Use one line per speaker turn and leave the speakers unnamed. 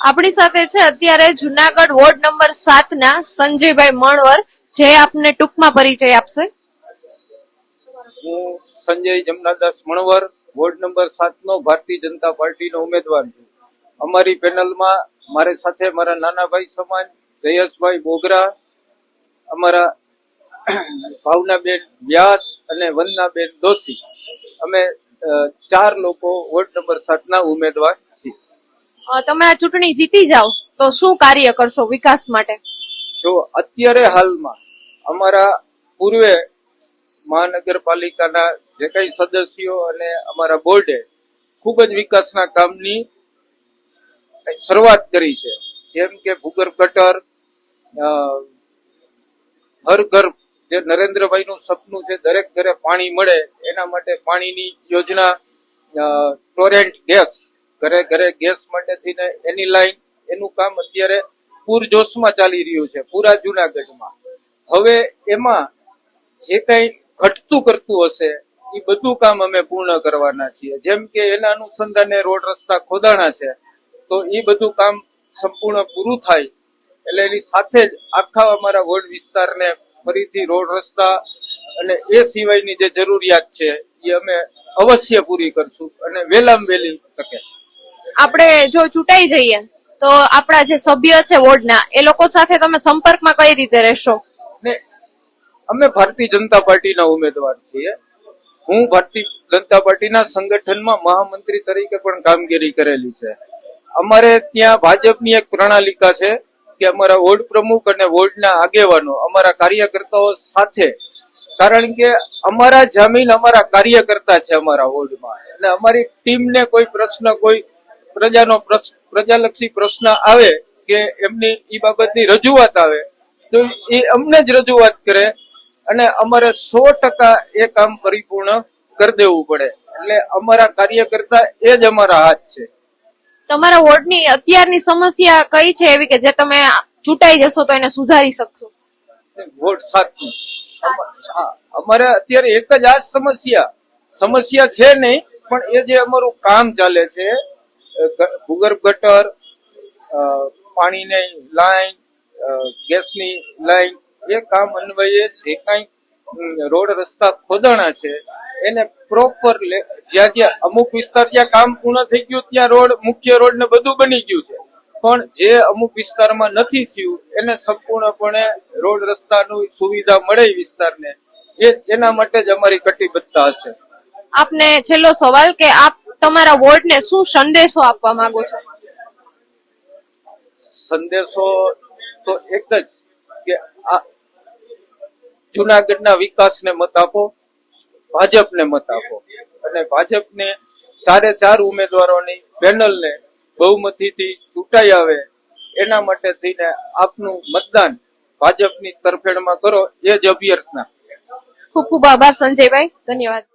આપણી સાથે છે અત્યારે જુનાગઢ વોર્ડ નંબર 7 ના સંજયભાઈ મણવર, જે આપને ટૂંકમાં પરિચય આપશે.
હું સંજય જમનાદાસ મણવર, વોર્ડ નંબર 7 નો ભારતીય જનતા પાર્ટીનો ઉમેદવાર છું. અમારી પેનલમાં મારી સાથે મારા નાના ભાઈ સમાન જયેશભાઈ બોગરા, અમારા ભાવનાબેન વ્યાસ અને વંદનાબેન દોશી, અમે 4 લોકો વોર્ડ નંબર 7 ના ઉમેદવાર છીએ.
તમે આ ચૂંટણી જીતી જાઓ તો શું કાર્ય કરશો વિકાસ માટે?
જો અત્યારે હાલમાં અમારા પૂર્વે મહાનગરપાલિકાના જે કઈ સદસ્યો અને અમારા બોર્ડે ખૂબ જ વિકાસના કામની શરૂઆત કરી છે. જેમ કે ભૂગર્ભ ગટર, હર ઘર, જે નરેન્દ્રભાઈનું સપનું છે દરેક ઘરે પાણી મળે એના માટે પાણીની યોજના, ટોરેન્ટ ગેસ, ઘરે ઘરે ગેસ માટે થઈને એની લાઈન, એનું કામ અત્યારે પૂરજોશમાં ચાલી રહ્યું છે પૂરા જુનાગઢમાં. હવે એમાં જે કઈ ઘટતું કરતું હશે એ બધું કામ અમે પૂર્ણ કરવાના છીએ. જેમ કે એના અનુસંધાને રોડ રસ્તા ખોદાણા છે, તો એ બધું કામ સંપૂર્ણ પૂરું થાય એટલે એની સાથે જ આખા અમારા વોર્ડ વિસ્તારને ફરીથી રોડ રસ્તા અને એ સિવાયની જે જરૂરિયાત છે એ અમે અવશ્ય પૂરી કરશું અને વહેલામાં વહેલી તકે.
આપણે જો ચૂંટાઈ જઈએ તો આપણા જે સભ્ય છે વોર્ડના, એ લોકો સાથે તમે સંપર્કમાં કઈ રીતે રહેશો?
ને અમે ભારતીય જનતા પાર્ટીના ઉમેદવાર છીએ. હું ભારતીય જનતા પાર્ટીના સંગઠનમાં મહામંત્રી તરીકે પણ કામગીરી કરેલી છે. અમારે ત્યાં ભાજપની એક પ્રણાલિકા છે કે અમારા વોર્ડ પ્રમુખ અને વોર્ડના આગેવાનો અમારા કાર્યકર્તાઓ સાથે, કારણ કે અમારા જામીન અમારા કાર્યકર્તા છે અમારા વોર્ડમાં, એટલે અમારી ટીમને કોઈ પ્રશ્ન, કોઈ પ્રજાલક્ષી પ્રશ્ન આવે કે એમની ઈ બાબતની રજૂઆત આવે તો એ અમને જ રજૂઆત કરે અને અમારે 100% એ કામ પરિપૂર્ણ કરી દેવું પડે. એટલે અમારા કાર્યકર્તા એ જ અમારા હાથ છે.
તમારા વોર્ડની અત્યારની સમસ્યા કઈ છે એવી કે જે તમે ચૂંટાઈ જશો તો એને સુધારી શકશો?
વોર્ડ 7 અમારે અત્યારે એક જ આ સમસ્યા છે નહીં, પણ એ જે અમારું કામ ચાલે છે, ભૂગર્ભ ગટર, પાણીની લાઈન, ગેસની લાઈન, એ કામ અન્વયે જે કઈ રોડ રસ્તા ખોદાણા છે એને પ્રોપર, જ્યાં જ્યાં અમુક વિસ્તાર જ્યાં કામ પૂર્ણ થઈ ગયું ત્યાં રોડ, મુખ્ય રોડ ને બધું બની ગયું છે, પણ જે અમુક વિસ્તારમાં નથી થયું એને સંપૂર્ણપણે રોડ રસ્તાની સુવિધા મળે વિસ્તારને, એના માટે જ અમારી કટિબદ્ધતા હશે.
આપને છેલ્લો સવાલ કે આપ તમારા વોર્ડને શું સંદેશો આપવા માંગો છો?
સંદેશો તો એક જ કે આ જુનાગઢના વિકાસને મત આપો, ભાજપને મત આપો અને ભાજપને 4 ઉમેદવારોની પેનલને બહુમતીથી ચૂંટાઈ આવે એના માટે થઈને આપનું મતદાન ભાજપની તરફેણમાં કરો, એ જ અભ્યર્થના.
ખૂબ ખૂબ આભાર સંજયભાઈ, ધન્યવાદ.